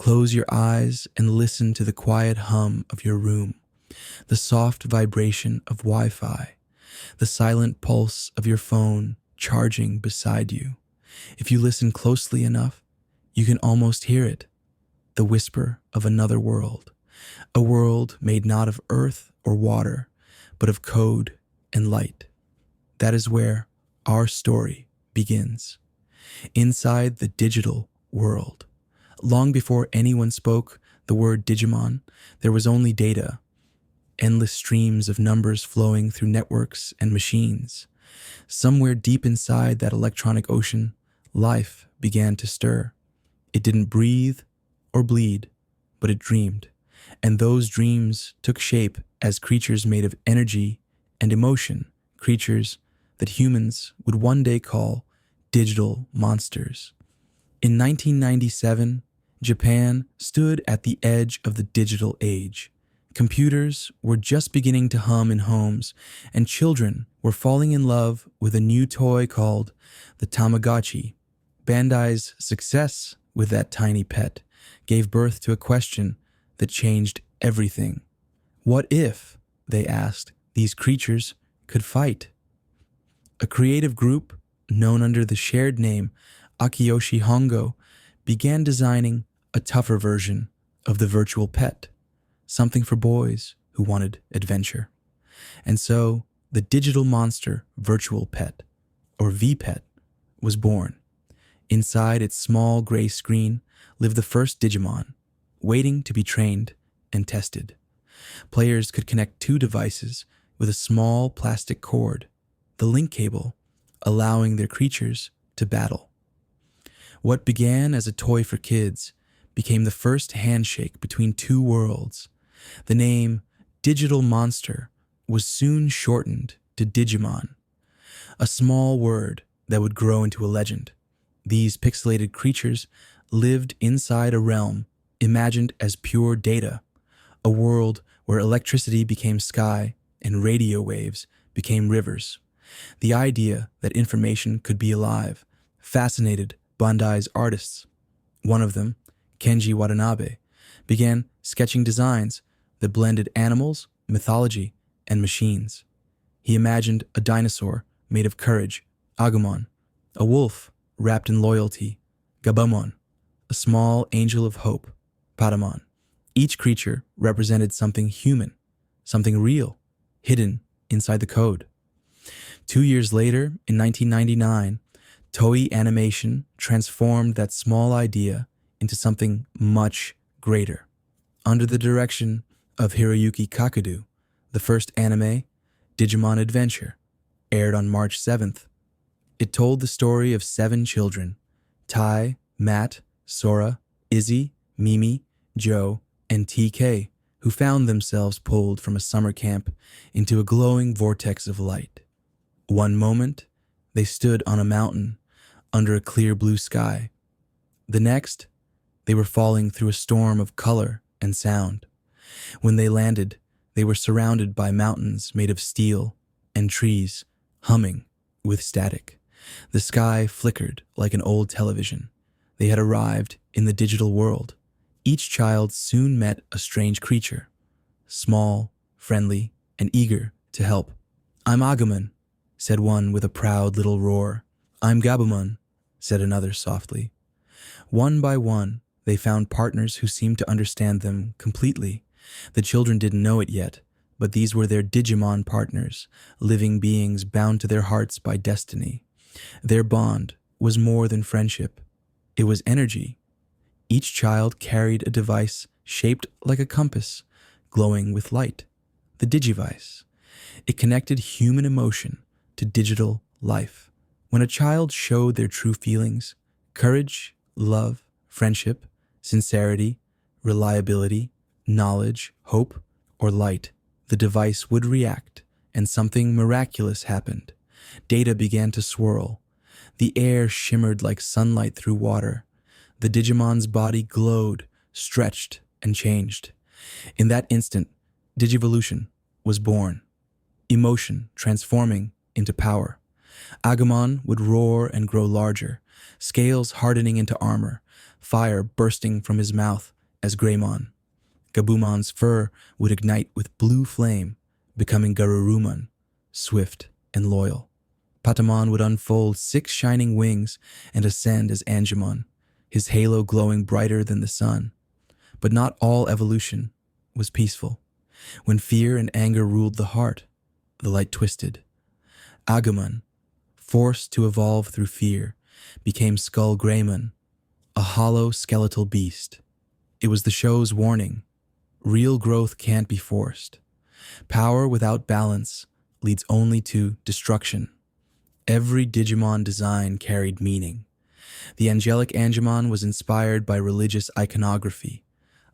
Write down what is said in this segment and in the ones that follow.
Close your eyes and listen to the quiet hum of your room, the soft vibration of Wi-Fi, the silent pulse of your phone charging beside you. If you listen closely enough, you can almost hear it, the whisper of another world, a world made not of earth or water, but of code and light. That is where our story begins, inside the digital world. Long before anyone spoke the word Digimon, there was only data, endless streams of numbers flowing through networks and machines. Somewhere deep inside that electronic ocean, life began to stir. It didn't breathe or bleed, but it dreamed. And those dreams took shape as creatures made of energy and emotion, creatures that humans would one day call digital monsters. In 1997, Japan stood at the edge of the digital age. Computers were just beginning to hum in homes, and children were falling in love with a new toy called the Tamagotchi. Bandai's success with that tiny pet gave birth to a question that changed everything. What if, they asked, these creatures could fight? A creative group, known under the shared name Akiyoshi Hongo, began designing a tougher version of the virtual pet, something for boys who wanted adventure. And so, the Digital Monster Virtual Pet, or V-Pet, was born. Inside its small gray screen lived the first Digimon, waiting to be trained and tested. Players could connect two devices with a small plastic cord, the link cable, allowing their creatures to battle. What began as a toy for kids became the first handshake between two worlds. The name Digital Monster was soon shortened to Digimon, a small word that would grow into a legend. These pixelated creatures lived inside a realm imagined as pure data, a world where electricity became sky and radio waves became rivers. The idea that information could be alive fascinated Bandai's artists. One of them, Kenji Watanabe, began sketching designs that blended animals, mythology, and machines. He imagined a dinosaur made of courage, Agumon, a wolf wrapped in loyalty, Gatomon, a small angel of hope, Patamon. Each creature represented something human, something real, hidden inside the code. 2 years later, in 1999, Toei Animation transformed that small idea into something much greater. Under the direction of Hiroyuki Kakadu, the first anime, Digimon Adventure, aired on March 7th. It told the story of 7 children, Tai, Matt, Sora, Izzy, Mimi, Joe, and TK, who found themselves pulled from a summer camp into a glowing vortex of light. One moment, they stood on a mountain under a clear blue sky. The next, they were falling through a storm of color and sound. When they landed, they were surrounded by mountains made of steel and trees humming with static. The sky flickered like an old television. They had arrived in the digital world. Each child soon met a strange creature, small, friendly, and eager to help. "I'm Agumon," said one with a proud little roar. "I'm Gabumon," said another softly. One by one, they found partners who seemed to understand them completely. The children didn't know it yet, but these were their Digimon partners, living beings bound to their hearts by destiny. Their bond was more than friendship. It was energy. Each child carried a device shaped like a compass, glowing with light, the Digivice. It connected human emotion to digital life. When a child showed their true feelings, courage, love, friendship, sincerity, reliability, knowledge, hope, or light, the device would react, and something miraculous happened. Data began to swirl. The air shimmered like sunlight through water. The Digimon's body glowed, stretched, and changed. In that instant, Digivolution was born, emotion transforming into power. Agumon would roar and grow larger, scales hardening into armor, fire bursting from his mouth as Greymon. Gabumon's fur would ignite with blue flame, becoming Garurumon, swift and loyal. Patamon would unfold 6 shining wings and ascend as Angemon, his halo glowing brighter than the sun. But not all evolution was peaceful. When fear and anger ruled the heart, the light twisted. Agumon, forced to evolve through fear, became Skull Greymon, a hollow skeletal beast. It was the show's warning. Real growth can't be forced. Power without balance leads only to destruction. Every Digimon design carried meaning. The angelic Angemon was inspired by religious iconography,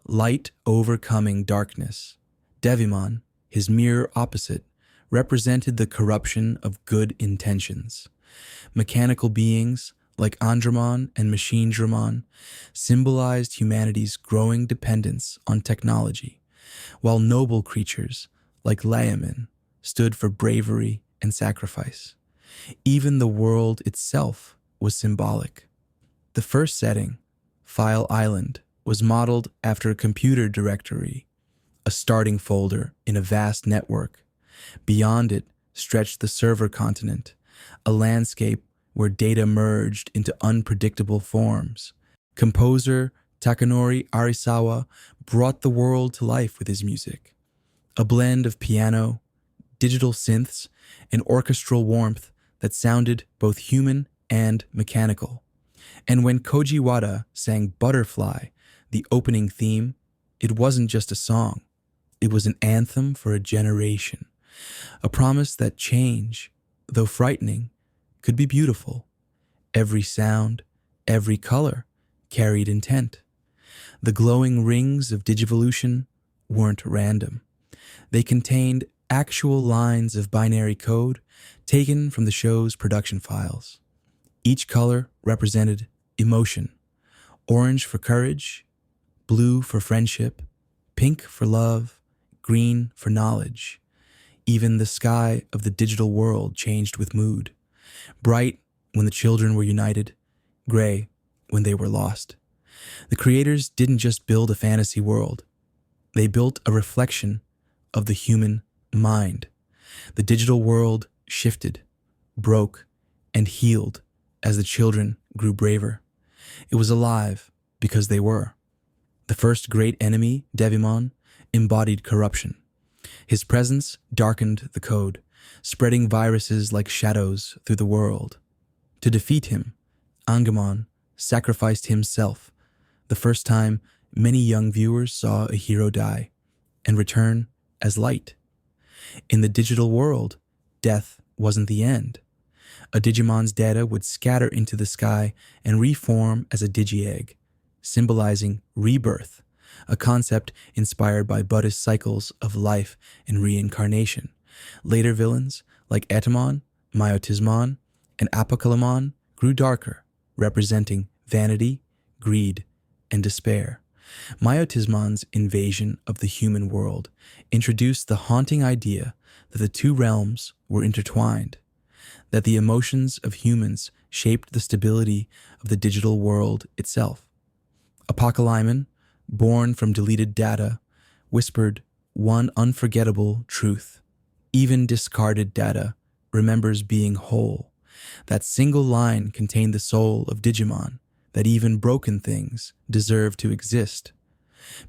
light overcoming darkness. Devimon, his mirror opposite, represented the corruption of good intentions. Mechanical beings, like Andromon and Machine Dramon, symbolized humanity's growing dependence on technology, while noble creatures, like Liamen, stood for bravery and sacrifice. Even the world itself was symbolic. The first setting, File Island, was modeled after a computer directory, a starting folder in a vast network. Beyond it stretched the server continent, a landscape where data merged into unpredictable forms. Composer Takanori Arisawa brought the world to life with his music, a blend of piano, digital synths, and orchestral warmth that sounded both human and mechanical. And when Koji Wada sang Butterfly, the opening theme, it wasn't just a song. It was an anthem for a generation, a promise that change, though frightening, could be beautiful. Every sound, every color carried intent. The glowing rings of Digivolution weren't random. They contained actual lines of binary code taken from the show's production files. Each color represented emotion: orange for courage, blue for friendship, pink for love, green for knowledge. Even the sky of the digital world changed with mood. Bright when the children were united, gray when they were lost. The creators didn't just build a fantasy world. They built a reflection of the human mind. The digital world shifted, broke, and healed as the children grew braver. It was alive because they were. The first great enemy, Devimon, embodied corruption. His presence darkened the code, spreading viruses like shadows through the world. To defeat him, Agumon sacrificed himself, the first time many young viewers saw a hero die and return as light. In the digital world, death wasn't the end. A Digimon's data would scatter into the sky and reform as a Digi-egg, symbolizing rebirth, a concept inspired by Buddhist cycles of life and reincarnation. Later villains like Gatomon, Myotismon, and Apocalypmon grew darker, representing vanity, greed, and despair. Myotismon's invasion of the human world introduced the haunting idea that the two realms were intertwined, that the emotions of humans shaped the stability of the digital world itself. Apocalypmon, born from deleted data, whispered one unforgettable truth: even discarded data remembers being whole. That single line contained the soul of Digimon, that even broken things deserve to exist.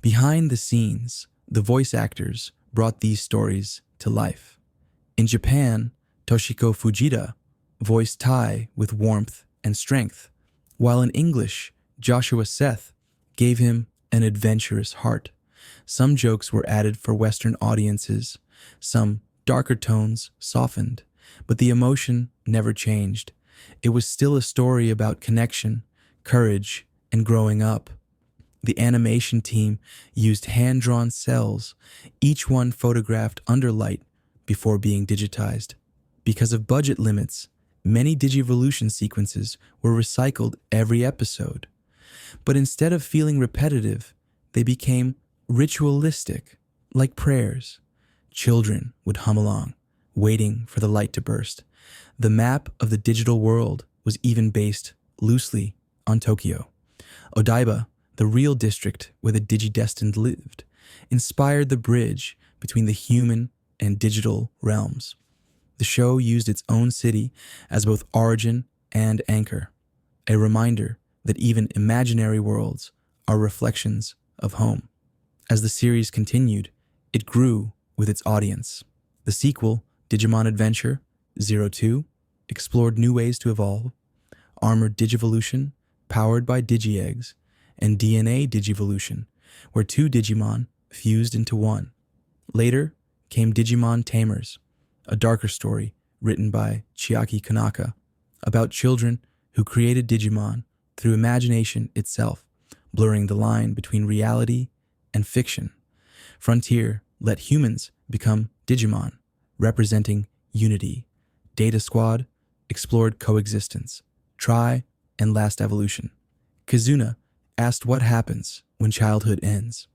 Behind the scenes, the voice actors brought these stories to life. In Japan, Toshiko Fujita voiced Tai with warmth and strength, while in English, Joshua Seth gave him an adventurous heart. Some jokes were added for Western audiences, some darker tones softened, but the emotion never changed. It was still a story about connection, courage, and growing up. The animation team used hand-drawn cells, each one photographed under light before being digitized. Because of budget limits, many Digivolution sequences were recycled every episode. But instead of feeling repetitive, they became ritualistic, like prayers. Children would hum along, waiting for the light to burst. The map of the digital world was even based loosely on Tokyo. Odaiba, the real district where the Digidestined lived, inspired the bridge between the human and digital realms. The show used its own city as both origin and anchor, a reminder that even imaginary worlds are reflections of home. As the series continued, it grew with its audience. The sequel, Digimon Adventure 02, explored new ways to evolve, armored Digivolution, powered by Digi-Eggs, and DNA Digivolution, where two Digimon fused into one. Later came Digimon Tamers, a darker story written by Chiaki Kanaka about children who created Digimon through imagination itself, blurring the line between reality and fiction. Frontier let humans become Digimon, representing unity. Data Squad explored coexistence, Try, and Last Evolution. Kizuna asked what happens when childhood ends.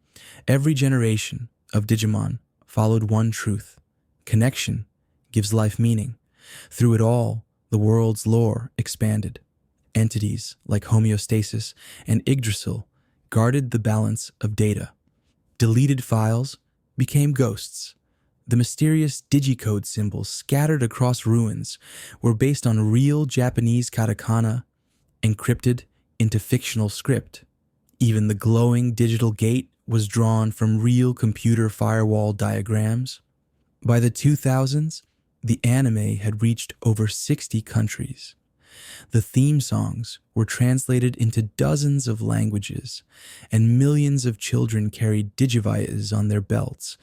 Every generation of Digimon followed one truth: connection gives life meaning. Through it all, the world's lore expanded. Entities like Homeostasis and Yggdrasil guarded the balance of data. Deleted files became ghosts. The mysterious digicode symbols scattered across ruins were based on real Japanese katakana encrypted into fictional script. Even the glowing digital gate was drawn from real computer firewall diagrams. By the 2000s, the anime had reached over 60 countries. The theme songs were translated into dozens of languages, and millions of children carried Digivices on their belts,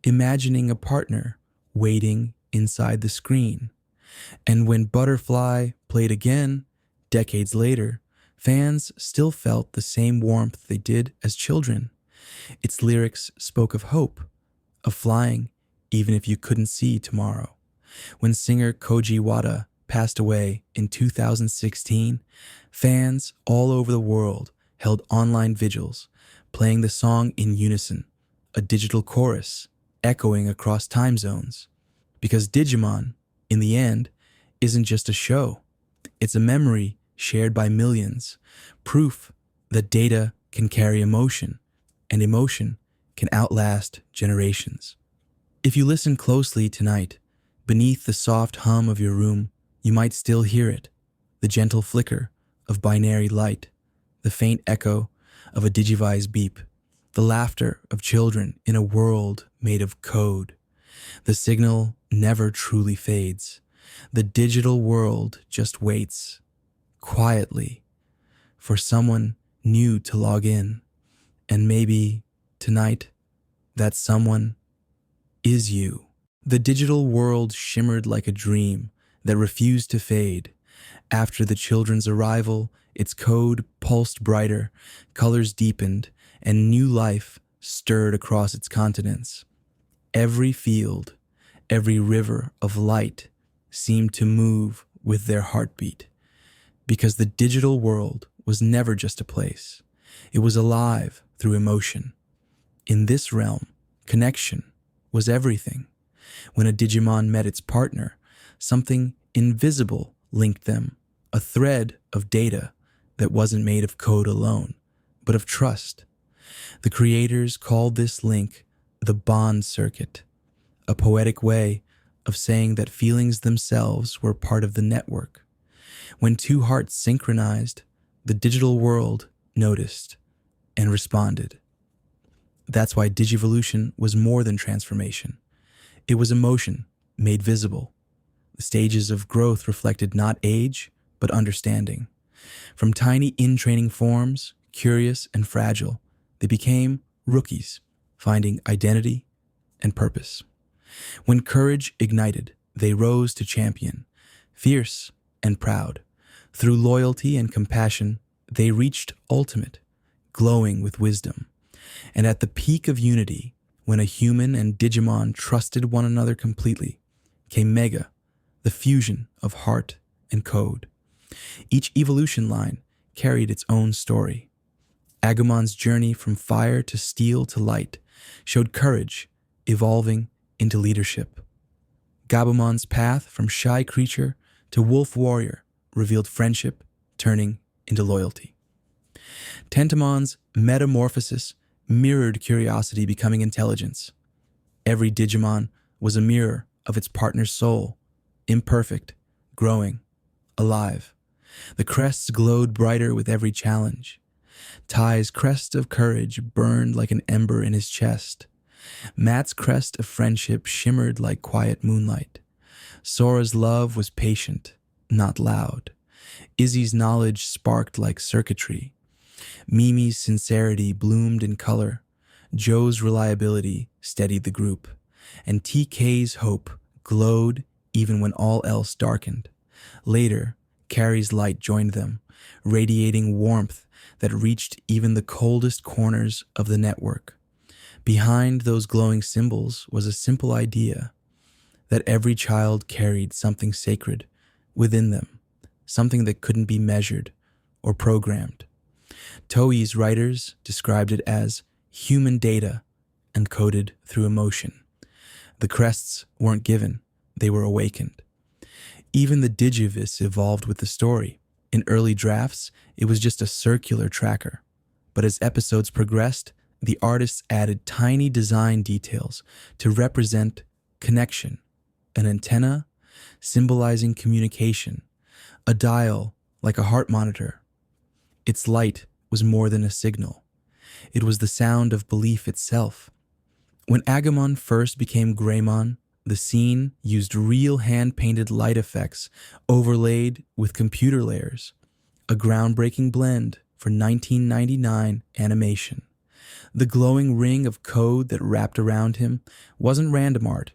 imagining a partner waiting inside the screen. And when Butterfly played again, decades later, fans still felt the same warmth they did as children. Its lyrics spoke of hope, of flying even if you couldn't see tomorrow. When singer Koji Wada passed away in 2016, fans all over the world held online vigils, playing the song in unison, a digital chorus echoing across time zones. Because Digimon, in the end, isn't just a show. It's a memory shared by millions, proof that data can carry emotion, and emotion can outlast generations. If you listen closely tonight, beneath the soft hum of your room, you might still hear it, the gentle flicker of binary light, the faint echo of a Digivice beep, the laughter of children in a world made of code. The signal never truly fades. The digital world just waits, quietly, for someone new to log in. And maybe tonight, that someone is you. The digital world shimmered like a dream that refused to fade. After the children's arrival, its code pulsed brighter, colors deepened, and new life stirred across its continents. Every field, every river of light seemed to move with their heartbeat, because the digital world was never just a place. It was alive through emotion. In this realm, connection was everything. When a Digimon met its partner, something invisible linked them, a thread of data that wasn't made of code alone, but of trust. The creators called this link the bond circuit, a poetic way of saying that feelings themselves were part of the network. When two hearts synchronized, the digital world noticed and responded. That's why Digivolution was more than transformation. It was emotion made visible. The stages of growth reflected not age, but understanding. From tiny in-training forms, curious and fragile, they became rookies, finding identity and purpose. When courage ignited, they rose to champion, fierce and proud. Through loyalty and compassion, they reached ultimate, glowing with wisdom. And at the peak of unity, when a human and Digimon trusted one another completely, came Mega, the fusion of heart and code. Each evolution line carried its own story. Agumon's journey from fire to steel to light showed courage evolving into leadership. Gabumon's path from shy creature to wolf warrior revealed friendship turning into loyalty. Tentamon's metamorphosis mirrored curiosity becoming intelligence. Every Digimon was a mirror of its partner's soul, imperfect, growing, alive. The crests glowed brighter with every challenge. Tai's crest of courage burned like an ember in his chest. Matt's crest of friendship shimmered like quiet moonlight. Sora's love was patient, not loud. Izzy's knowledge sparked like circuitry. Mimi's sincerity bloomed in color. Joe's reliability steadied the group. And TK's hope glowed even when all else darkened. Later, Carrie's light joined them, radiating warmth that reached even the coldest corners of the network. Behind those glowing symbols was a simple idea that every child carried something sacred within them, something that couldn't be measured or programmed. Toei's writers described it as human data encoded through emotion. The crests weren't given, they were awakened. Even the Digivis evolved with the story. In early drafts, it was just a circular tracker. But as episodes progressed, the artists added tiny design details to represent connection, an antenna symbolizing communication, a dial like a heart monitor. Its light was more than a signal. It was the sound of belief itself. When Agumon first became Greymon, the scene used real hand-painted light effects overlaid with computer layers, a groundbreaking blend for 1999 animation. The glowing ring of code that wrapped around him wasn't random art.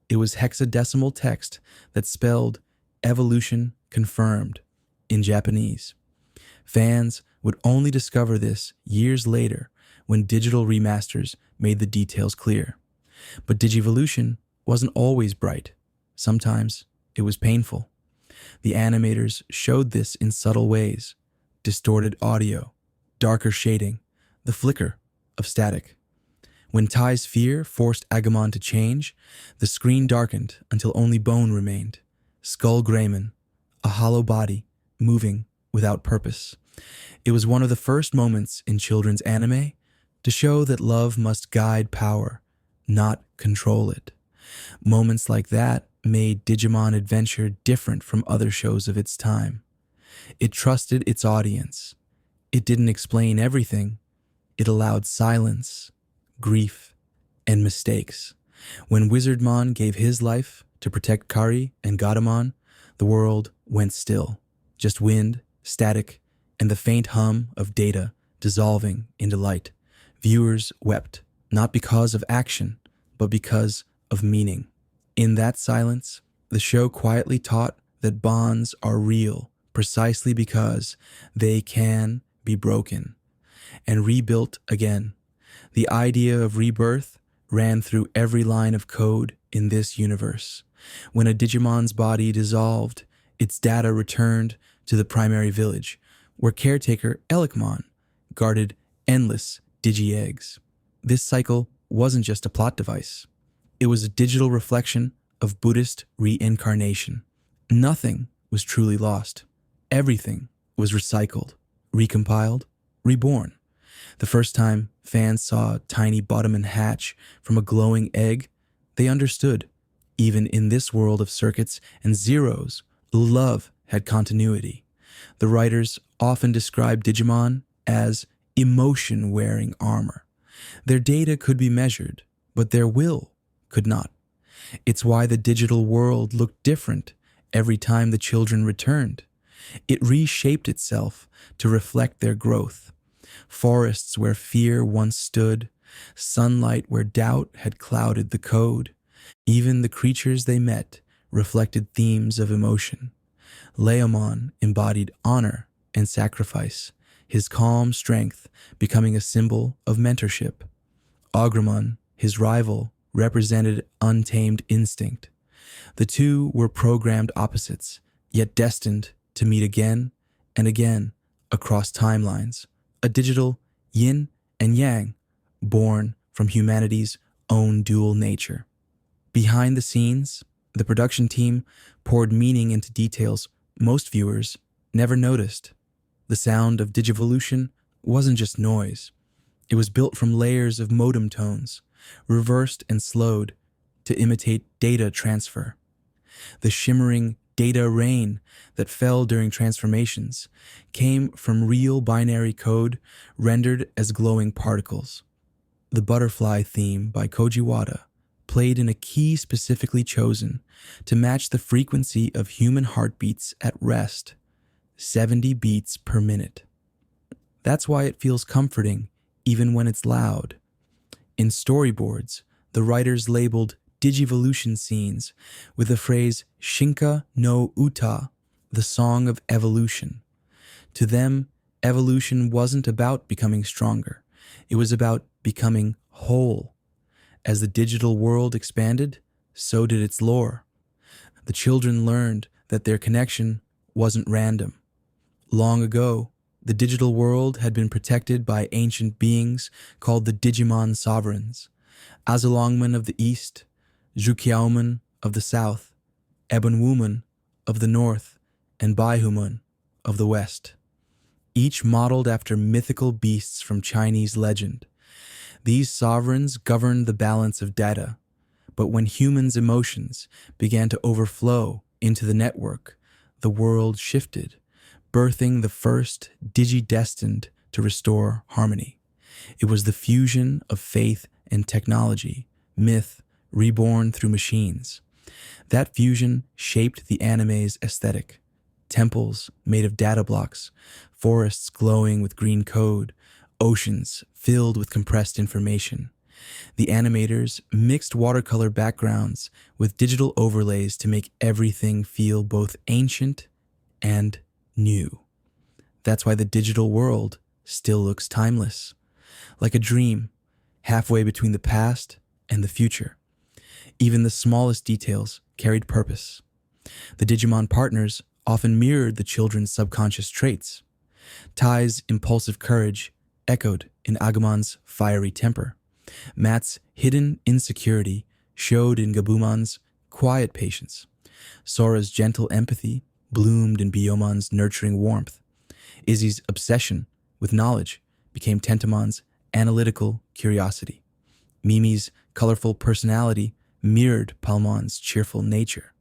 It was hexadecimal text that spelled "Evolution Confirmed" in Japanese. Fans would only discover this years later when digital remasters made the details clear. But Digivolution wasn't always bright. Sometimes it was painful. The animators showed this in subtle ways: distorted audio, darker shading, the flicker of static. When Tai's fear forced Agumon to change, the screen darkened until only bone remained. Skull Greymon, a hollow body, moving without purpose. It was one of the first moments in children's anime to show that love must guide power, not control it. Moments like that made Digimon Adventure different from other shows of its time. It trusted its audience. It didn't explain everything. It allowed silence, grief, and mistakes. When Wizardmon gave his life to protect Kari and Gatomon, the world went still. Just wind, static, and the faint hum of data dissolving into light. Viewers wept, not because of action, but because of meaning. In that silence, the show quietly taught that bonds are real precisely because they can be broken and rebuilt again. The idea of rebirth ran through every line of code in this universe. When a Digimon's body dissolved, its data returned to the primary village, where caretaker Elikmon guarded endless Digi-eggs. This cycle wasn't just a plot device. It was a digital reflection of Buddhist reincarnation. Nothing was truly lost. Everything was recycled, recompiled, reborn. The first time fans saw tiny Botamon hatch from a glowing egg, they understood. Even in this world of circuits and zeros, love had continuity. The writers often described Digimon as emotion-wearing armor. Their data could be measured, but their will could not. It's why the digital world looked different every time the children returned. It reshaped itself to reflect their growth. Forests where fear once stood, sunlight where doubt had clouded the code. Even the creatures they met reflected themes of emotion. Leomon embodied honor and sacrifice, his calm strength becoming a symbol of mentorship. Agumon, his rival, represented untamed instinct. The two were programmed opposites, yet destined to meet again and again across timelines. A digital yin and yang, born from humanity's own dual nature. Behind the scenes, the production team poured meaning into details most viewers never noticed. The sound of Digivolution wasn't just noise. It was built from layers of modem tones, reversed and slowed to imitate data transfer. The shimmering data rain that fell during transformations came from real binary code rendered as glowing particles. The Butterfly theme by Koji Wada played in a key specifically chosen to match the frequency of human heartbeats at rest, 70 beats per minute. That's why it feels comforting even when it's loud. In storyboards, the writers labeled Digivolution scenes with the phrase Shinka no Uta, the song of evolution. To them, evolution wasn't about becoming stronger. It was about becoming whole. As the digital world expanded, so did its lore. The children learned that their connection wasn't random. Long ago, the digital world had been protected by ancient beings called the Digimon sovereigns, Azalongmen of the east, Zhuqiaomon of the south, Ebonwumon of the north, and Baihumon of the west, each modeled after mythical beasts from Chinese legend. These sovereigns governed the balance of data, but when humans' emotions began to overflow into the network, the world shifted, birthing the first Digi destined to restore harmony. It was the fusion of faith and technology, myth reborn through machines. That fusion shaped the anime's aesthetic. Temples made of data blocks, forests glowing with green code, oceans filled with compressed information. The animators mixed watercolor backgrounds with digital overlays to make everything feel both ancient and new. That's why the digital world still looks timeless, like a dream, halfway between the past and the future. Even the smallest details carried purpose. The Digimon partners often mirrored the children's subconscious traits. Tai's impulsive courage echoed in Agumon's fiery temper. Matt's hidden insecurity showed in Gabumon's quiet patience. Sora's gentle empathy bloomed in Biomon's nurturing warmth. Izzy's obsession with knowledge became Tentamon's analytical curiosity. Mimi's colorful personality mirrored Palmon's cheerful nature.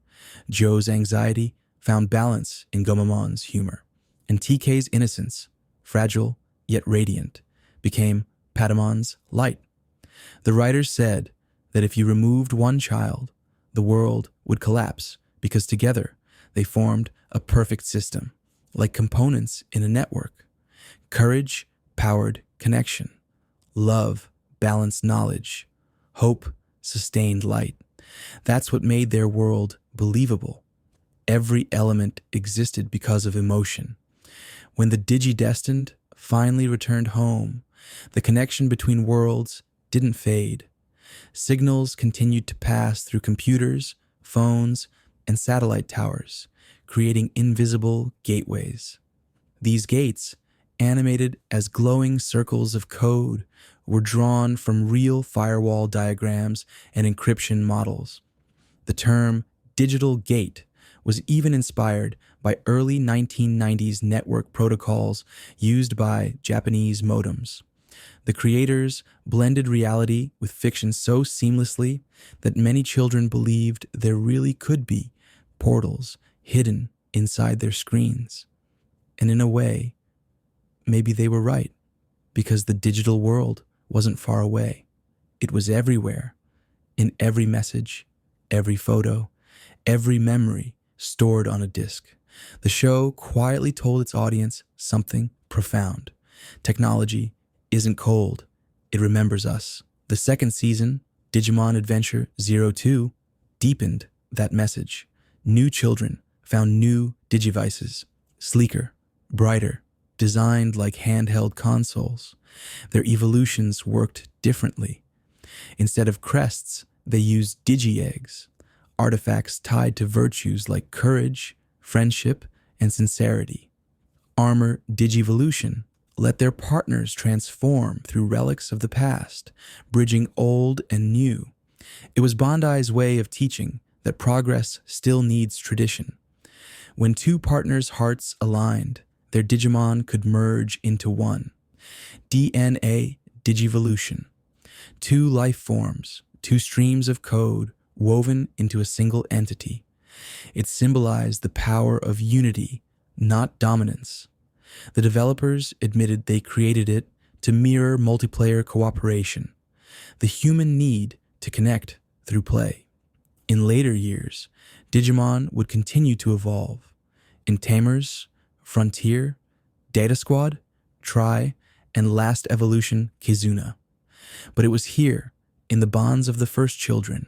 Joe's anxiety found balance in Gomamon's humor. And TK's innocence, fragile yet radiant, became Patamon's light. The writers said that if you removed one child, the world would collapse because together they formed a perfect system, like components in a network. Courage powered connection. Love balanced knowledge. Hope sustained light. That's what made their world believable. Every element existed because of emotion. When the Digidestined finally returned home, the connection between worlds didn't fade. Signals continued to pass through computers, phones, and satellite towers, creating invisible gateways. These gates, animated as glowing circles of code, were drawn from real firewall diagrams and encryption models. The term digital gate was even inspired by early 1990s network protocols used by Japanese modems. The creators blended reality with fiction so seamlessly that many children believed there really could be portals hidden inside their screens. And in a way, maybe they were right, because the digital world wasn't far away. It was everywhere, in every message, every photo, every memory stored on a disk. The show quietly told its audience something profound. Technology isn't cold, it remembers us. The second season, Digimon Adventure 02, deepened that message. New children found new Digivices, sleeker, brighter, designed like handheld consoles. Their evolutions worked differently. Instead of crests, they used Digi-eggs, artifacts tied to virtues like courage, friendship, and sincerity. Armor Digivolution let their partners transform through relics of the past, bridging old and new. It was Bandai's way of teaching that progress still needs tradition. When two partners' hearts aligned, their Digimon could merge into one. DNA Digivolution. Two life forms, two streams of code woven into a single entity. It symbolized the power of unity, not dominance. The developers admitted they created it to mirror multiplayer cooperation, the human need to connect through play. In later years, Digimon would continue to evolve. In Tamers, Frontier, Data Squad, Tri, and last evolution, Kizuna. But it was here, in the bonds of the first children,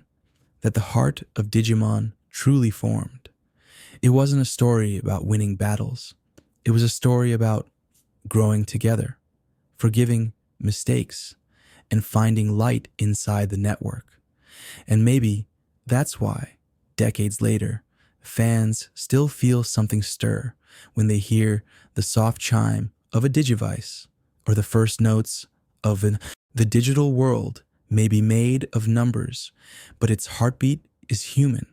that the heart of Digimon truly formed. It wasn't a story about winning battles. It was a story about growing together, forgiving mistakes, and finding light inside the network. And maybe that's why, decades later, fans still feel something stir when they hear the soft chime of a Digivice or the first notes of the digital world may be made of numbers, but its heartbeat is human.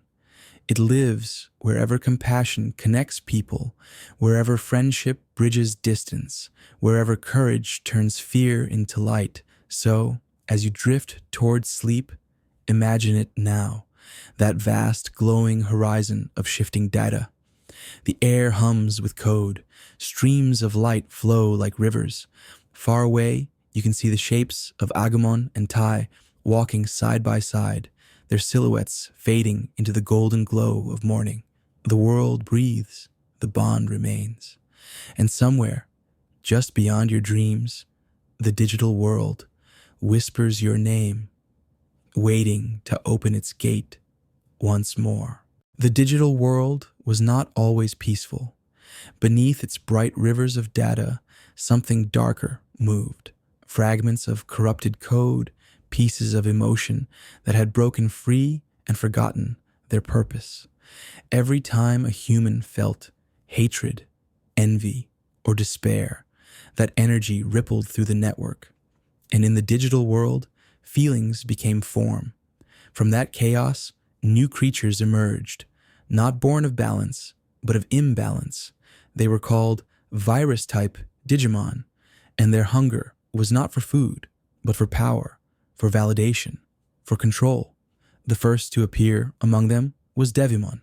It lives wherever compassion connects people, wherever friendship bridges distance, wherever courage turns fear into light. So, as you drift towards sleep, imagine it now, that vast glowing horizon of shifting data. The air hums with code, streams of light flow like rivers. Far away, you can see the shapes of Agumon and Tai walking side by side, their silhouettes fading into the golden glow of morning. The world breathes, the bond remains. And somewhere, just beyond your dreams, the digital world whispers your name, waiting to open its gate once more. The digital world was not always peaceful. Beneath its bright rivers of data, something darker moved. Fragments of corrupted code, pieces of emotion that had broken free and forgotten their purpose. Every time a human felt hatred, envy, or despair, that energy rippled through the network. And in the digital world, feelings became form. From that chaos, new creatures emerged, not born of balance, but of imbalance. They were called virus-type Digimon, and their hunger was not for food, but for power, for validation, for control. The first to appear among them was Devimon,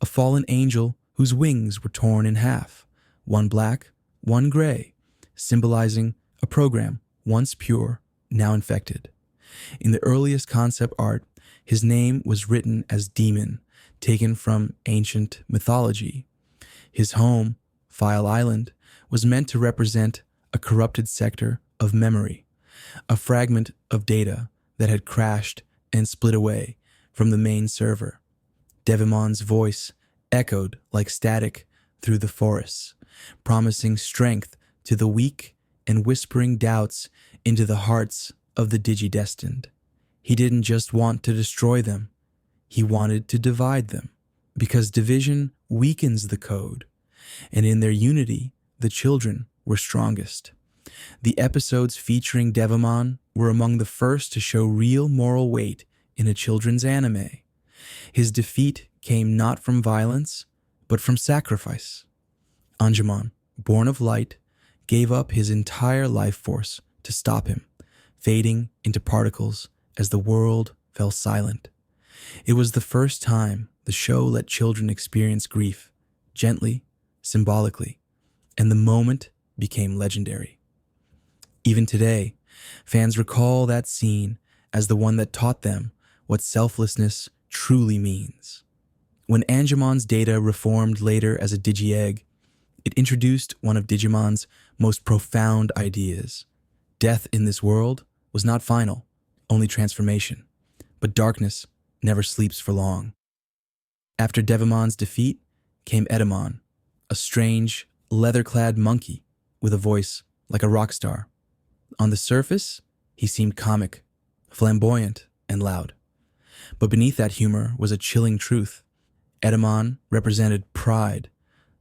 a fallen angel whose wings were torn in half, one black, one gray, symbolizing a program once pure, now infected. In the earliest concept art, his name was written as Demon, taken from ancient mythology. His home, File Island, was meant to represent a corrupted sector of memory, a fragment of data that had crashed and split away from the main server. Devimon's voice echoed like static through the forests, promising strength to the weak and whispering doubts into the hearts of the Digidestined. He didn't just want to destroy them, he wanted to divide them, because division weakens the code, and in their unity, the children were strongest. The episodes featuring Devimon were among the first to show real moral weight in a children's anime. His defeat came not from violence, but from sacrifice. Agumon, born of light, gave up his entire life force to stop him, fading into particles as the world fell silent. It was the first time the show let children experience grief, gently, symbolically, and the moment became legendary. Even today, fans recall that scene as the one that taught them what selflessness truly means. When Angemon's data reformed later as a Digi-Egg, it introduced one of Digimon's most profound ideas. Death in this world was not final, only transformation. But darkness never sleeps for long. After Devimon's defeat came Edamon, a strange, leather-clad monkey with a voice like a rock star. On the surface, he seemed comic, flamboyant, and loud. But beneath that humor was a chilling truth. Edamon represented pride,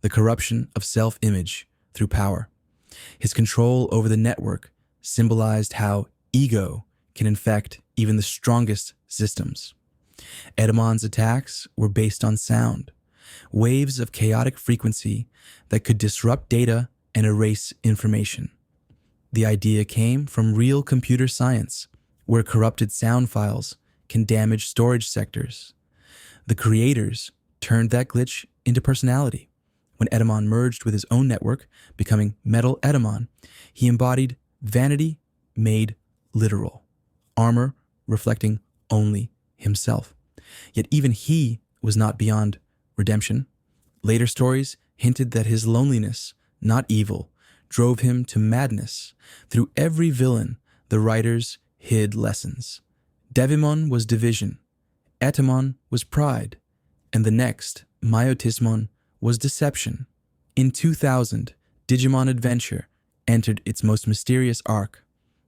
the corruption of self-image through power. His control over the network symbolized how ego can infect even the strongest systems. Edamon's attacks were based on sound, waves of chaotic frequency that could disrupt data and erase information. The idea came from real computer science, where corrupted sound files can damage storage sectors. The creators turned that glitch into personality. When Etamon merged with his own network, becoming Metal Etamon, he embodied vanity made literal, armor reflecting only himself. Yet even he was not beyond redemption. Later stories hinted that his loneliness, not evil, drove him to madness. Through every villain, the writers hid lessons. Devimon was division, Etamon was pride, and the next, Myotismon, was deception. In 2000, Digimon Adventure entered its most mysterious arc.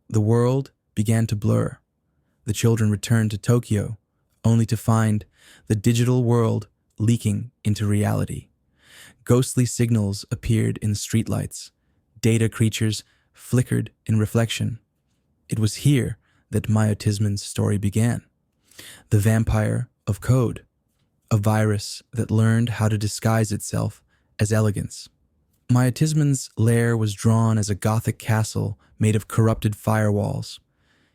The world began to blur. The children returned to Tokyo, only to find the digital world leaking into reality. Ghostly signals appeared in streetlights. Data creatures flickered in reflection. It was here that Myotismon's story began. The vampire of code, a virus that learned how to disguise itself as elegance. Myotismon's lair was drawn as a gothic castle made of corrupted firewalls.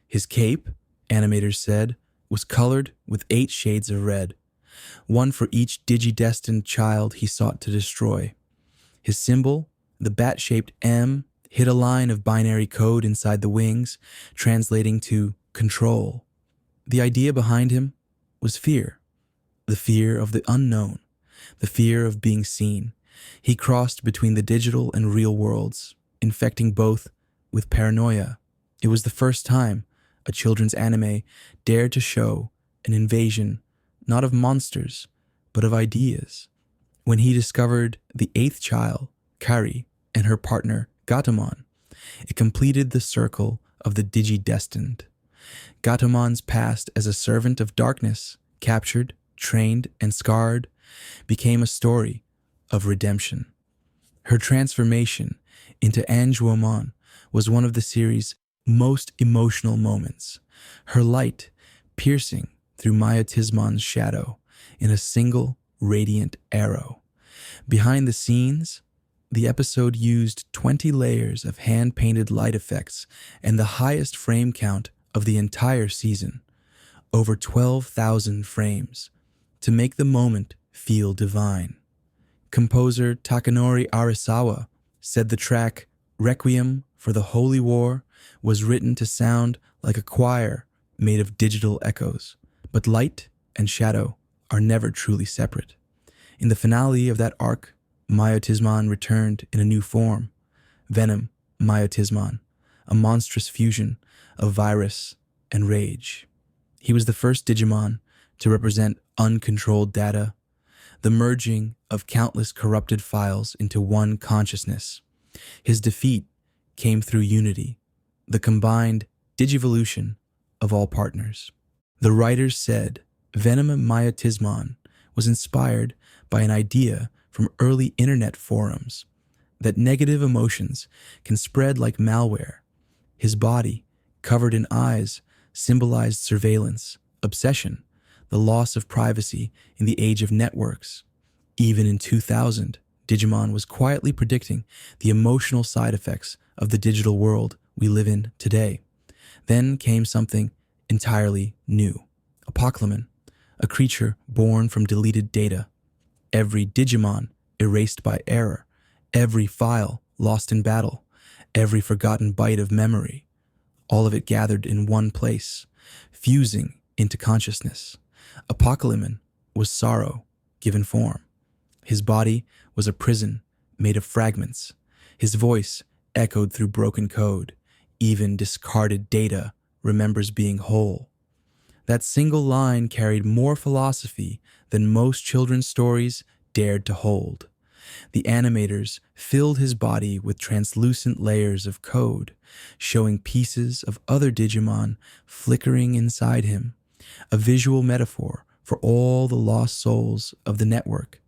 His cape, animators said, was colored with 8 shades of red, one for each digi-destined child he sought to destroy. His symbol, the bat-shaped M, hid a line of binary code inside the wings, translating to control. The idea behind him was fear. The fear of the unknown, the fear of being seen. He crossed between the digital and real worlds, infecting both with paranoia. It was the first time a children's anime dared to show an invasion, not of monsters, but of ideas. When he discovered the 8th child, Kari, and her partner, Gatomon, it completed the circle of the digi-destined. Gatomon's past as a servant of darkness, captured, trained, and scarred, became a story of redemption. Her transformation into Agumon was one of the series' most emotional moments. Her light piercing through Myotismon's shadow in a single radiant arrow. Behind the scenes, the episode used 20 layers of hand-painted light effects and the highest frame count of the entire season, over 12,000 frames, to make the moment feel divine. Composer Takanori Arisawa said the track Requiem for the Holy War was written to sound like a choir made of digital echoes, but light and shadow are never truly separate. In the finale of that arc, Myotismon returned in a new form, Venom Myotismon, a monstrous fusion of virus and rage. He was the first Digimon to represent uncontrolled data, the merging of countless corrupted files into one consciousness. His defeat came through unity, the combined Digivolution of all partners. The writers said Venom Myotismon was inspired by an idea from early internet forums that negative emotions can spread like malware. His body, covered in eyes, symbolized surveillance, obsession, the loss of privacy in the age of networks. Even in 2000, Digimon was quietly predicting the emotional side effects of the digital world we live in today. Then came something entirely new. Apoclymon, a creature born from deleted data. Every Digimon erased by error, every file lost in battle, every forgotten byte of memory, all of it gathered in one place, fusing into consciousness. Apoclymon was sorrow given form. His body was a prison made of fragments. His voice echoed through broken code. Even discarded data remembers being whole. That single line carried more philosophy than most children's stories dared to hold. The animators filled his body with translucent layers of code, showing pieces of other Digimon flickering inside him, a visual metaphor for all the lost souls of the network.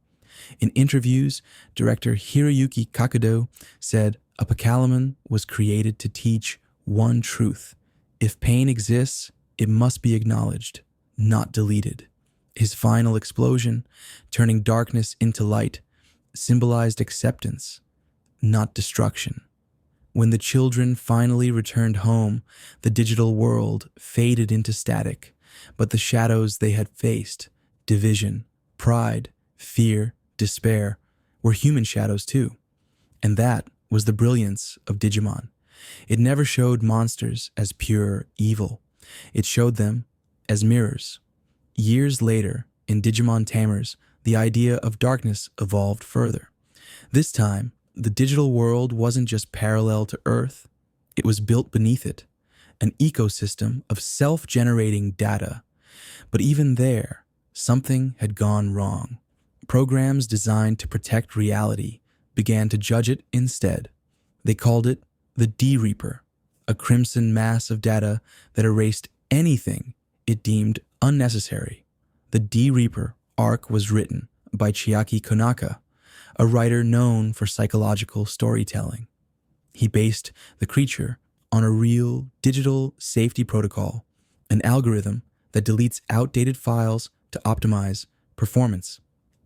In interviews, director Hiroyuki Kakudo said Apocalymon was created to teach one truth. If pain exists, it must be acknowledged, not deleted. His final explosion, turning darkness into light, symbolized acceptance, not destruction. When the children finally returned home, the digital world faded into static, but the shadows they had faced, division, pride, fear, despair, were human shadows too. And that was the brilliance of Digimon. It never showed monsters as pure evil. It showed them as mirrors. Years later, in Digimon Tamers, the idea of darkness evolved further. This time, the digital world wasn't just parallel to Earth, it was built beneath it, an ecosystem of self-generating data. But even there, something had gone wrong. Programs designed to protect reality began to judge it instead. They called it the D-Reaper, a crimson mass of data that erased anything it deemed unnecessary. The D-Reaper arc was written by Chiaki Konaka, a writer known for psychological storytelling. He based the creature on a real digital safety protocol, an algorithm that deletes outdated files to optimize performance.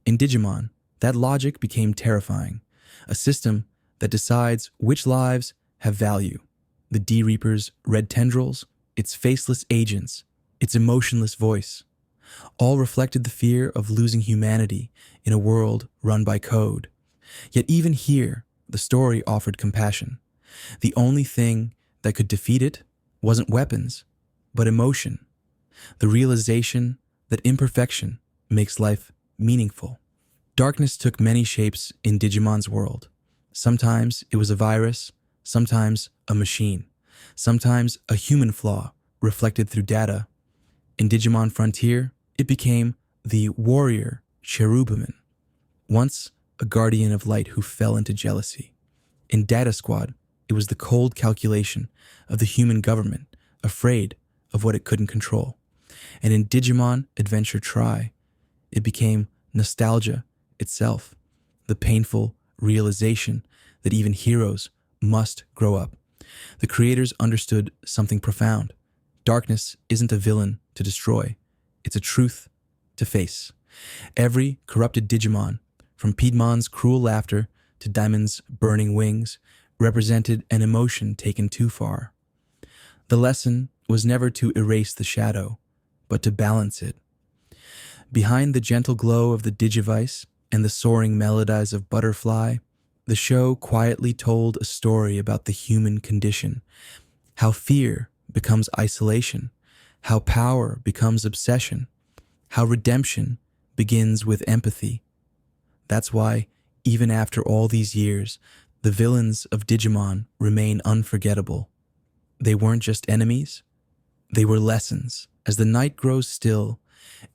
In Digimon, that logic became terrifying, a system that decides which lives have value. The D-Reaper's red tendrils, its faceless agents, its emotionless voice, all reflected the fear of losing humanity in a world run by code. Yet even here, the story offered compassion. The only thing that could defeat it wasn't weapons, but emotion. The realization that imperfection makes life meaningful. Darkness took many shapes in Digimon's world. Sometimes it was a virus, sometimes a machine, sometimes a human flaw reflected through data. In Digimon Frontier, it became the warrior Cherubimon, once a guardian of light who fell into jealousy. In Data Squad, it was the cold calculation of the human government, afraid of what it couldn't control. And in Digimon Adventure Tri, it became nostalgia itself, the painful realization that even heroes must grow up. The creators understood something profound. Darkness isn't a villain to destroy, it's a truth to face. Every corrupted Digimon, from Piedmon's cruel laughter to Diamond's burning wings, represented an emotion taken too far. The lesson was never to erase the shadow, but to balance it. Behind the gentle glow of the Digivice and the soaring melodies of Butterfly, the show quietly told a story about the human condition, how fear becomes isolation, how power becomes obsession, how redemption begins with empathy. That's why, even after all these years, the villains of Digimon remain unforgettable. They weren't just enemies, they were lessons. As the night grows still,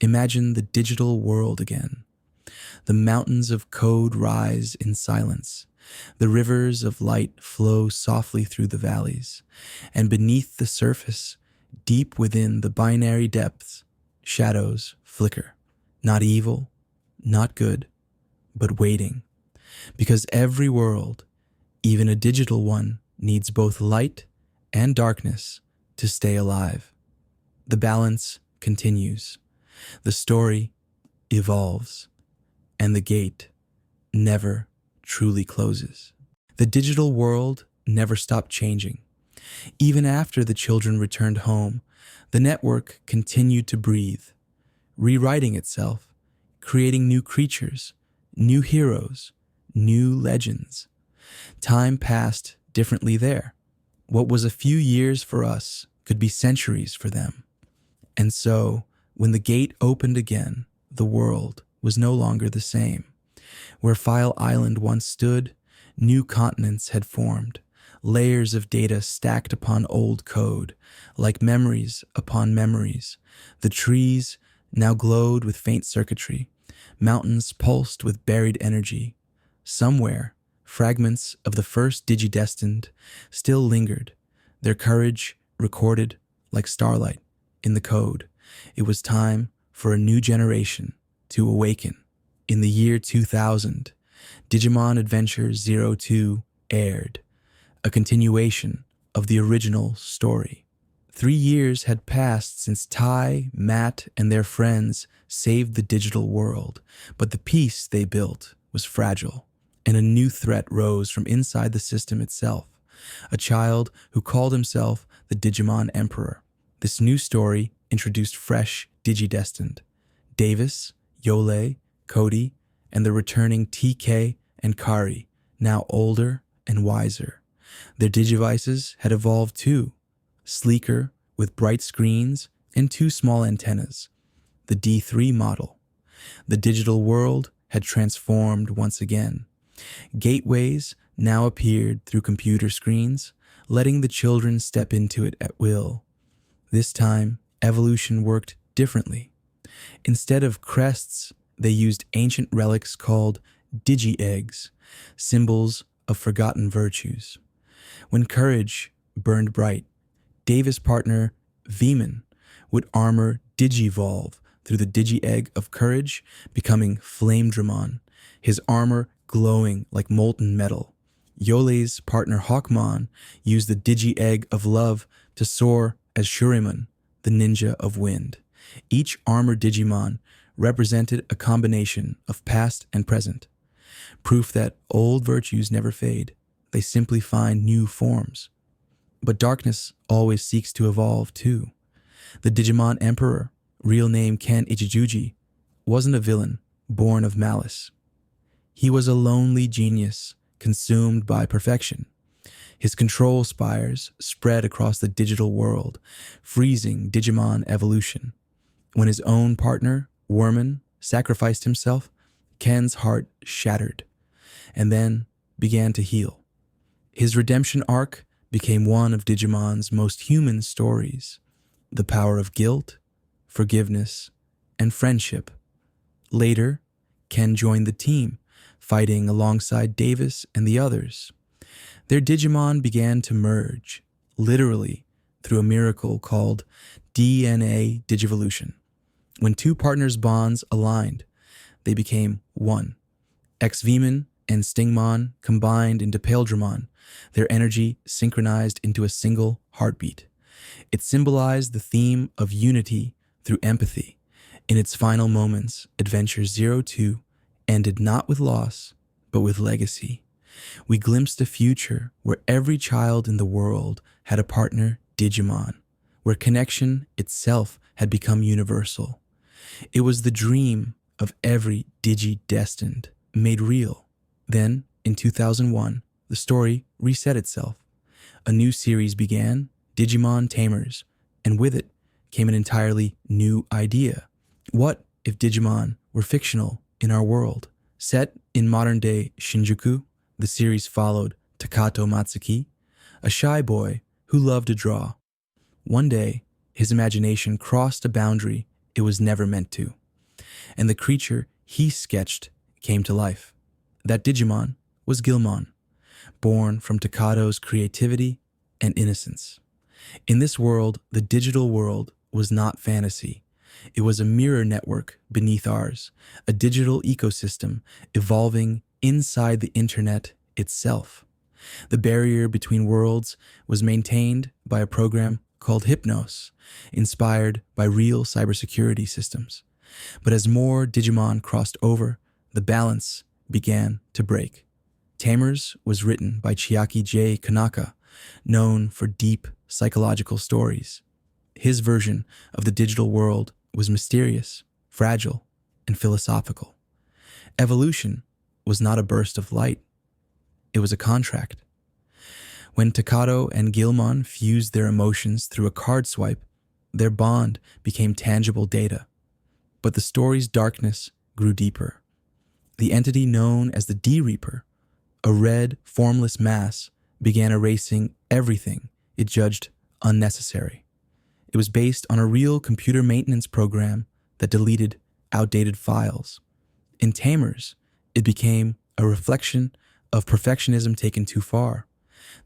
imagine the digital world again. The mountains of code rise in silence. The rivers of light flow softly through the valleys. And beneath the surface, deep within the binary depths, shadows flicker. Not evil, not good, but waiting. Because every world, even a digital one, needs both light and darkness to stay alive. The balance continues. The story evolves. And the gate never truly closes. The digital world never stopped changing. Even after the children returned home, the network continued to breathe, rewriting itself, creating new creatures, new heroes, new legends. Time passed differently there. What was a few years for us could be centuries for them. And so, when the gate opened again, the world was no longer the same. Where File Island once stood, new continents had formed, layers of data stacked upon old code, like memories upon memories. The trees now glowed with faint circuitry, mountains pulsed with buried energy. Somewhere, fragments of the first Digidestined still lingered, their courage recorded like starlight in the code. It was time for a new generation to awaken. In the year 2000, Digimon Adventure 02 aired, a continuation of the original story. 3 years had passed since Tai, Matt, and their friends saved the digital world, but the peace they built was fragile, and a new threat rose from inside the system itself. a child who called himself the Digimon Emperor. This new story introduced fresh Digidestined, Davis, Yole, Cody, and the returning TK and Kari, now older and wiser. Their Digivices had evolved too, sleeker with bright screens and two small antennas, the D3 model. The digital world had transformed once again. Gateways now appeared through computer screens, letting the children step into it at will. This time, evolution worked differently. Instead of crests, they used ancient relics called Digi-eggs, symbols of forgotten virtues. When courage burned bright, Davis' partner, Veman, would armor Digivolve through the Digi-egg of courage, becoming Flamedramon, his armor glowing like molten metal. Yole's partner Hawkmon used the Digi-egg of love to soar as Shurimon, the ninja of wind. Each armored Digimon represented a combination of past and present, proof that old virtues never fade, they simply find new forms. But darkness always seeks to evolve too. The Digimon Emperor, real name Ken Ichijuji, wasn't a villain born of malice. He was a lonely genius consumed by perfection. His control spires spread across the digital world, freezing Digimon evolution. When his own partner, Worman, sacrificed himself, Ken's heart shattered, and then began to heal. His redemption arc became one of Digimon's most human stories, the power of guilt, forgiveness, and friendship. Later, Ken joined the team, fighting alongside Davis and the others. Their Digimon began to merge, literally through a miracle called DNA Digivolution. When two partners' bonds aligned, they became one. Veman and Stingmon combined into Paledramon, their energy synchronized into a single heartbeat. It symbolized the theme of unity through empathy. In its final moments, Adventure 02 ended not with loss, but with legacy. We glimpsed a future where every child in the world had a partner Digimon, where connection itself had become universal. It was the dream of every Digidestined made real. Then, in 2001, the story reset itself. A new series began, Digimon Tamers, and with it came an entirely new idea. What if Digimon were fictional in our world? Set in modern-day Shinjuku, the series followed Takato Matsuki, a shy boy who loved to draw. One day, his imagination crossed a boundary it was never meant to, and the creature he sketched came to life. That Digimon was Gilmon, born from Takato's creativity and innocence. In this world, the digital world was not fantasy. It was a mirror network beneath ours, a digital ecosystem evolving inside the internet itself. The barrier between worlds was maintained by a program called Hypnos, inspired by real cybersecurity systems. But as more Digimon crossed over, the balance began to break. Tamers was written by Chiaki J. Kanaka, known for deep psychological stories. His version of the digital world was mysterious, fragile, and philosophical. Evolution was not a burst of light. It was a contract. When Takato and Gilmon fused their emotions through a card swipe, their bond became tangible data. But the story's darkness grew deeper. The entity known as the D-Reaper, a red, formless mass, began erasing everything it judged unnecessary. It was based on a real computer maintenance program that deleted outdated files. In Tamers, it became a reflection of perfectionism taken too far,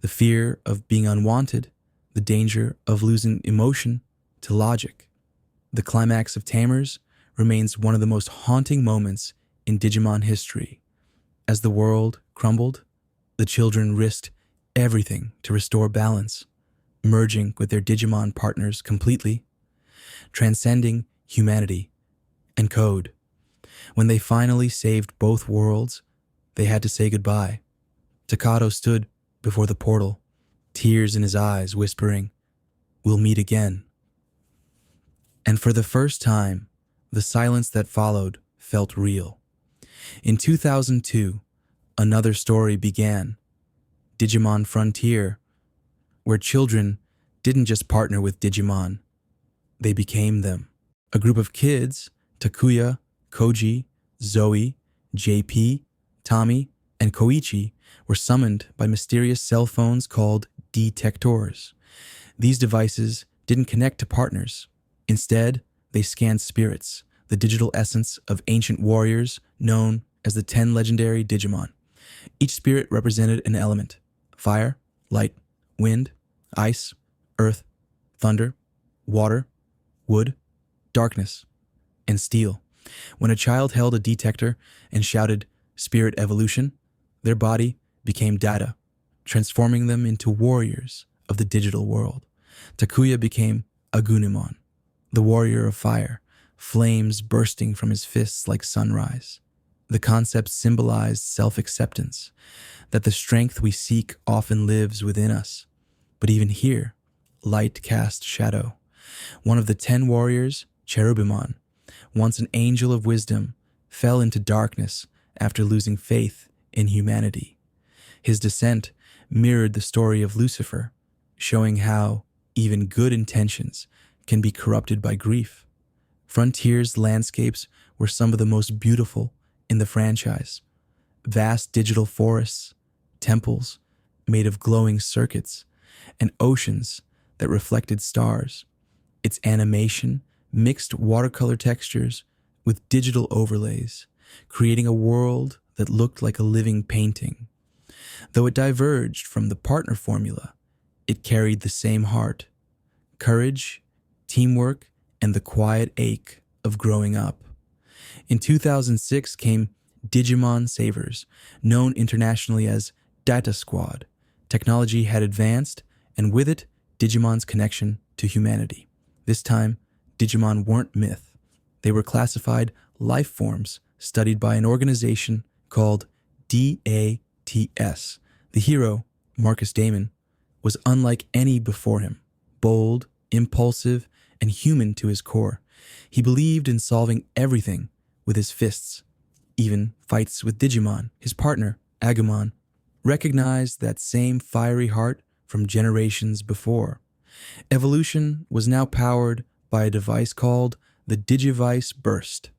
the fear of being unwanted, the danger of losing emotion to logic. The climax of Tamers remains one of the most haunting moments in Digimon history. As the world crumbled, the children risked everything to restore balance, merging with their Digimon partners completely, transcending humanity and code. When they finally saved both worlds, they had to say goodbye. Takato stood before the portal, tears in his eyes, whispering, "We'll meet again." And for the first time, the silence that followed felt real. In 2002, another story began, Digimon Frontier, where children didn't just partner with Digimon, they became them. A group of kids, Takuya, Koji, Zoe, JP, Tommy, and Koichi, were summoned by mysterious cell phones called detectors. These devices didn't connect to partners. Instead, they scanned spirits, the digital essence of ancient warriors known as the 10 legendary Digimon. Each spirit represented an element: fire, light, wind, ice, earth, thunder, water, wood, darkness, and steel. When a child held a detector and shouted "Spirit Evolution," their body became data, transforming them into warriors of the digital world. Takuya became Agumon, the warrior of fire, flames bursting from his fists like sunrise. The concept symbolized self-acceptance, that the strength we seek often lives within us. But even here, light cast shadow. One of the 10 warriors, Cherubimon, once an angel of wisdom, fell into darkness after losing faith in humanity. His descent mirrored the story of Lucifer, showing how even good intentions can be corrupted by grief. Frontier's landscapes were some of the most beautiful in the franchise. Vast digital forests, temples made of glowing circuits, and oceans that reflected stars. Its animation mixed watercolor textures with digital overlays, creating a world that looked like a living painting. Though it diverged from the partner formula, it carried the same heart: courage, teamwork, and the quiet ache of growing up. In 2006 came Digimon Savers, known internationally as Data Squad. Technology had advanced, and with it, Digimon's connection to humanity. This time, Digimon weren't myth. They were classified life forms studied by an organization called DATS. The hero, Marcus Damon, was unlike any before him: bold, impulsive, and human to his core. He believed in solving everything with his fists. Even fights with Digimon, his partner, Agumon, recognized that same fiery heart from generations before. Evolution was now powered by a device called the Digivice Burst,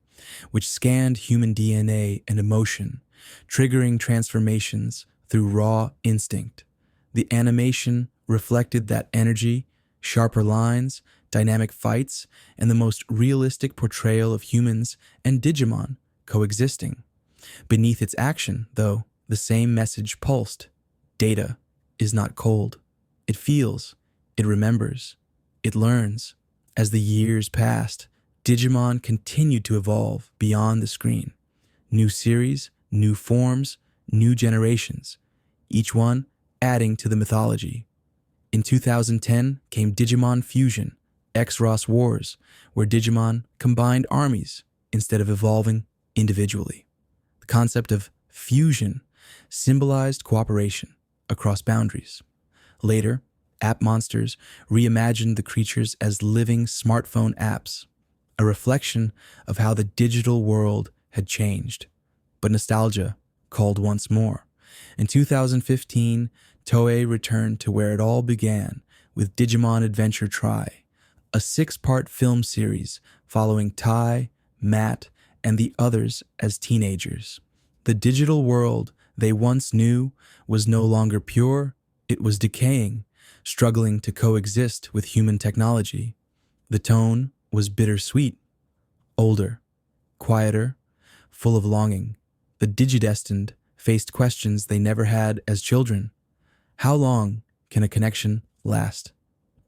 which scanned human DNA and emotion, triggering transformations through raw instinct. The animation reflected that energy: sharper lines, dynamic fights, and the most realistic portrayal of humans and Digimon coexisting. Beneath its action, though, the same message pulsed: data is not cold. It feels, it remembers, it learns. As the years passed, Digimon continued to evolve beyond the screen. New series, new forms, new generations, each one adding to the mythology. In 2010 came Digimon Fusion, X-Ross Wars, where Digimon combined armies instead of evolving individually. The concept of fusion symbolized cooperation across boundaries. Later, App Monsters reimagined the creatures as living smartphone apps, a reflection of how the digital world had changed. But nostalgia called once more. In 2015, Toei returned to where it all began with Digimon Adventure Tri, a 6-part film series following Tai, Matt, and the others as teenagers. The digital world they once knew was no longer pure, it was decaying, struggling to coexist with human technology. The tone was bittersweet, older, quieter, full of longing. The Digidestined faced questions they never had as children. How long can a connection last?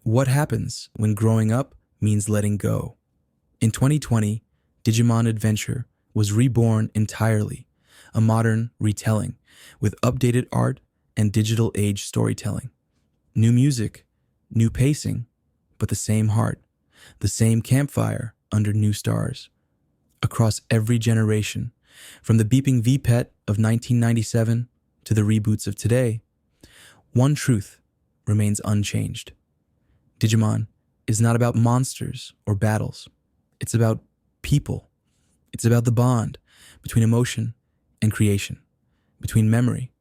What happens when growing up means letting go? In 2020, Digimon Adventure was reborn entirely, a modern retelling with updated art and digital age storytelling. New music, new pacing, but the same heart, the same campfire under new stars. Across every generation, from the beeping V-Pet of 1997 to the reboots of today, one truth: remains unchanged. Digimon is not about monsters or battles. It's about people. It's about the bond between emotion and creation, between memory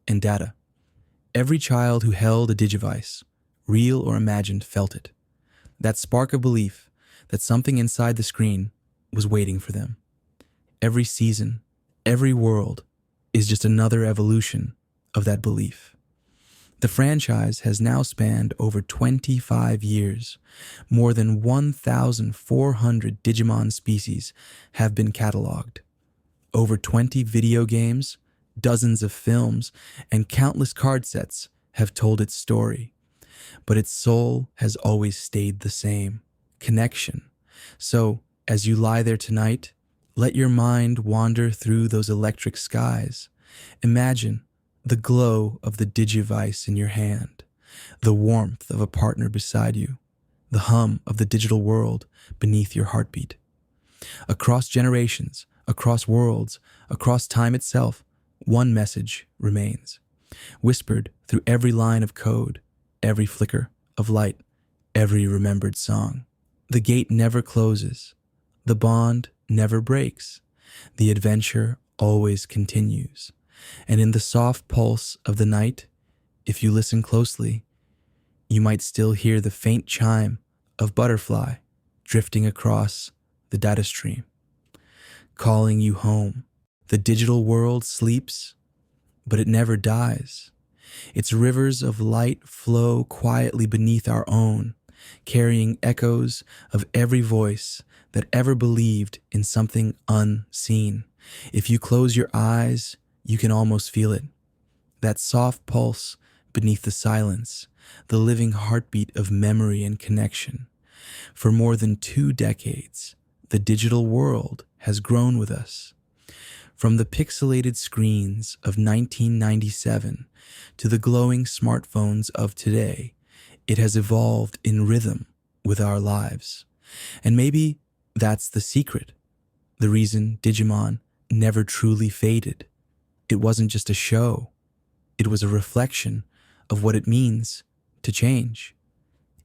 and data. Every child who held a Digivice, real or imagined, felt it. That spark of belief that something inside the screen was waiting for them. Every season, every world is just another evolution of that belief. The franchise has now spanned over 25 years. More than 1,400 Digimon species have been cataloged. Over 20 video games, dozens of films, and countless card sets have told its story. But its soul has always stayed the same: connection. So, as you lie there tonight, let your mind wander through those electric skies. Imagine the glow of the Digivice in your hand, the warmth of a partner beside you, the hum of the digital world beneath your heartbeat. Across generations, across worlds, across time itself, one message remains, whispered through every line of code, every flicker of light, every remembered song. The gate never closes. The bond never breaks. The adventure always continues. And in the soft pulse of the night, if you listen closely, you might still hear the faint chime of butterfly drifting across the data stream, calling you home. The digital world sleeps, but it never dies. Its rivers of light flow quietly beneath our own, carrying echoes of every voice that ever believed in something unseen. If you close your eyes, you can almost feel it. That soft pulse beneath the silence, the living heartbeat of memory and connection. For more than 2 decades, the digital world has grown with us. From the pixelated screens of 1997 to the glowing smartphones of today, it has evolved in rhythm with our lives. And maybe that's the secret, the reason Digimon never truly faded. It wasn't just a show. It was a reflection of what it means to change.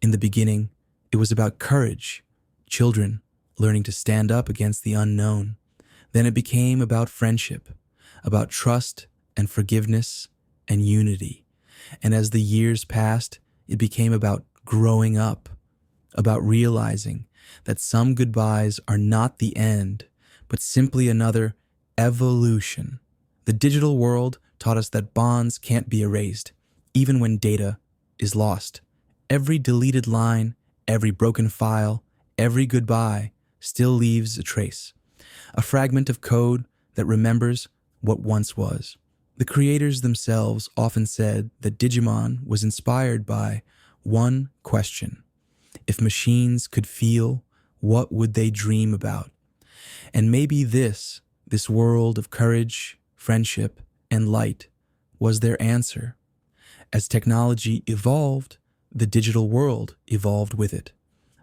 In the beginning, it was about courage, children learning to stand up against the unknown. Then it became about friendship, about trust and forgiveness and unity. And as the years passed, it became about growing up, about realizing that some goodbyes are not the end, but simply another evolution. The digital world taught us that bonds can't be erased, even when data is lost. Every deleted line, every broken file, every goodbye still leaves a trace, a fragment of code that remembers what once was. The creators themselves often said that Digimon was inspired by one question: if machines could feel, what would they dream about? And maybe this world of courage, friendship, and light was their answer. As technology evolved, the digital world evolved with it.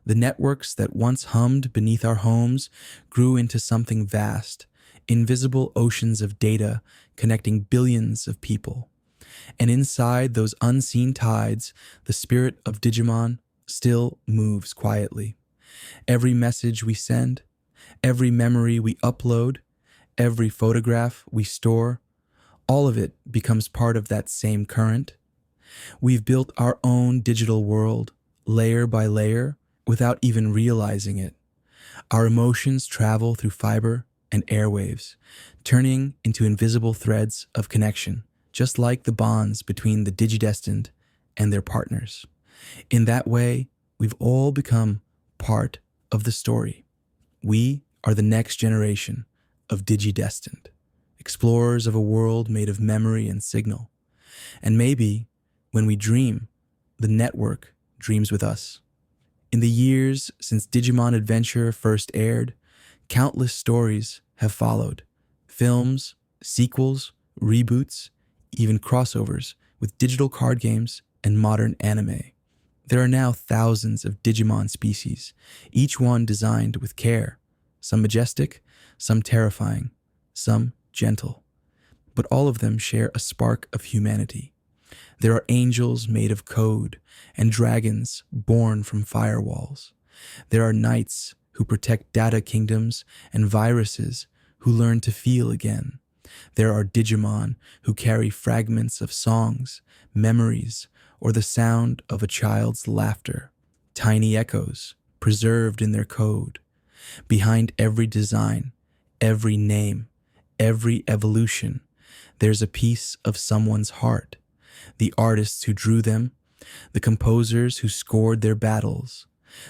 The networks that once hummed beneath our homes grew into something vast, invisible oceans of data connecting billions of people. And inside those unseen tides, the spirit of Digimon still moves quietly. Every message we send, every memory we upload, every photograph we store, all of it becomes part of that same current. We've built our own digital world, layer by layer, without even realizing it. Our emotions travel through fiber and airwaves, turning into invisible threads of connection, just like the bonds between the Digidestined and their partners. In that way, we've all become part of the story. We are the next generation of Digidestined, explorers of a world made of memory and signal. And maybe, when we dream, the network dreams with us. In the years since Digimon Adventure first aired, countless stories have followed. Films, sequels, reboots, even crossovers with digital card games and modern anime. There are now thousands of Digimon species, each one designed with care, some majestic, some terrifying, some gentle. But all of them share a spark of humanity. There are angels made of code and dragons born from firewalls. There are knights who protect data kingdoms and viruses who learn to feel again. There are Digimon who carry fragments of songs, memories, or the sound of a child's laughter, tiny echoes preserved in their code. Behind every design, every name, every evolution, there's a piece of someone's heart. The artists who drew them, the composers who scored their battles,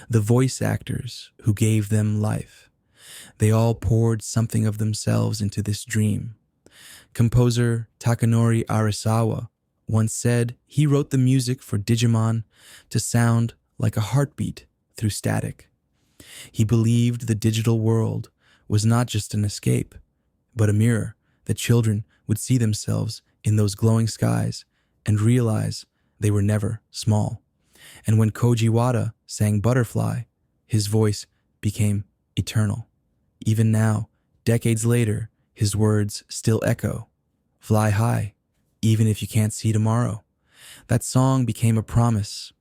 the voice actors who gave them life. They all poured something of themselves into this dream. Composer Takanori Arisawa once said he wrote the music for Digimon to sound like a heartbeat through static. He believed the digital world was not just an escape, but a mirror that children would see themselves in those glowing skies and realize they were never small. And when Koji Wada sang Butterfly, his voice became eternal. Even now, decades later, his words still echo. Fly high, even if you can't see tomorrow. That song became a promise,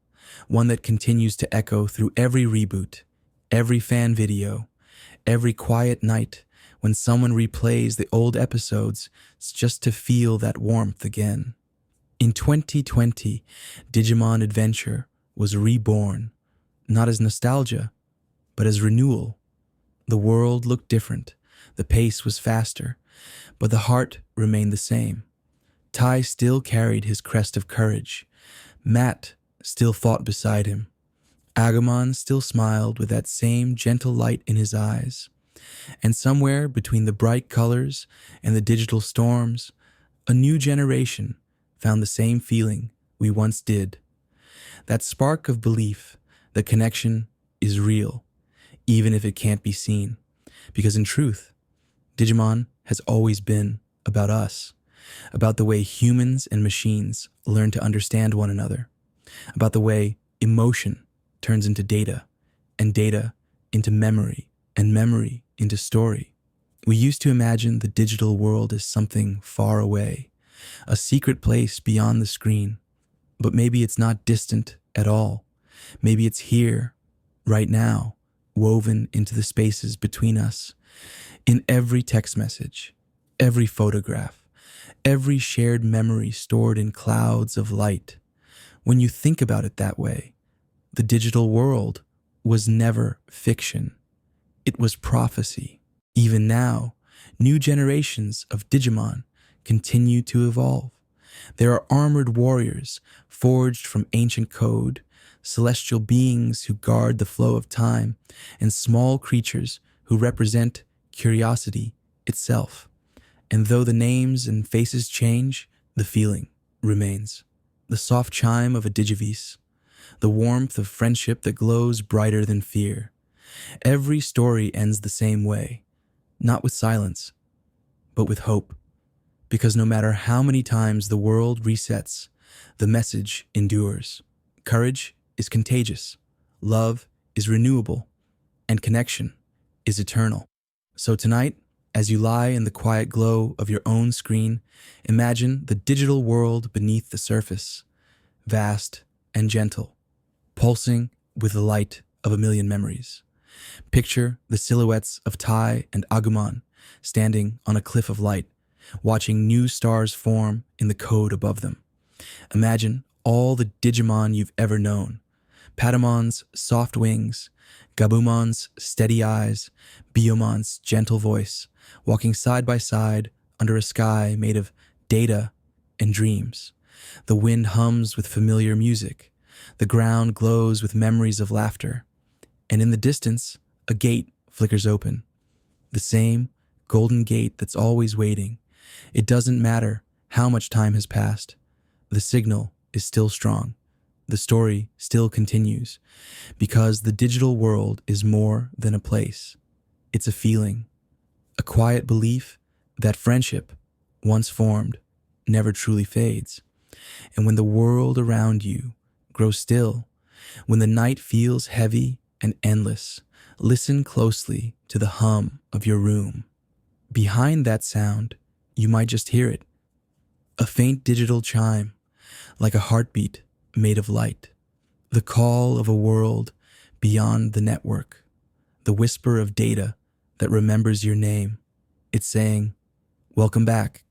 one that continues to echo through every reboot, every fan video, every quiet night when someone replays the old episodes just to feel that warmth again. In 2020, Digimon Adventure was reborn, not as nostalgia, but as renewal. The world looked different, the pace was faster, but the heart remained the same. Tai still carried his crest of courage. Matt still fought beside him. Agumon still smiled with that same gentle light in his eyes. And somewhere between the bright colors and the digital storms, a new generation found the same feeling we once did. That spark of belief, the connection is real, even if it can't be seen. Because in truth, Digimon has always been about us, about the way humans and machines learn to understand one another, about the way emotion turns into data, and data into memory, and memory into story. We used to imagine the digital world as something far away, a secret place beyond the screen. But maybe it's not distant at all. Maybe it's here, right now, woven into the spaces between us. In every text message, every photograph, every shared memory stored in clouds of light. When you think about it that way, the digital world was never fiction. It was prophecy. Even now, new generations of Digimon continue to evolve. There are armored warriors forged from ancient code, celestial beings who guard the flow of time, and small creatures who represent curiosity itself. And though the names and faces change, the feeling remains. The soft chime of a Digivice, the warmth of friendship that glows brighter than fear. Every story ends the same way, not with silence, but with hope. Because no matter how many times the world resets, the message endures. Courage is contagious, love is renewable, and connection is eternal. So tonight, as you lie in the quiet glow of your own screen, imagine the digital world beneath the surface, vast and gentle, pulsing with the light of a million memories. Picture the silhouettes of Tai and Agumon standing on a cliff of light, watching new stars form in the code above them. Imagine all the Digimon you've ever known. Patamon's soft wings, Gabumon's steady eyes, Biomon's gentle voice, walking side by side under a sky made of data and dreams. The wind hums with familiar music. The ground glows with memories of laughter. And in the distance, a gate flickers open. The same golden gate that's always waiting. It doesn't matter how much time has passed. The signal is still strong. The story still continues. Because the digital world is more than a place. It's a feeling. A quiet belief that friendship, once formed, never truly fades. And when the world around you grows still, when the night feels heavy and endless, listen closely to the hum of your room. Behind that sound, you might just hear it. A faint digital chime, like a heartbeat made of light, the call of a world beyond the network, the whisper of data that remembers your name. It's saying, "Welcome back,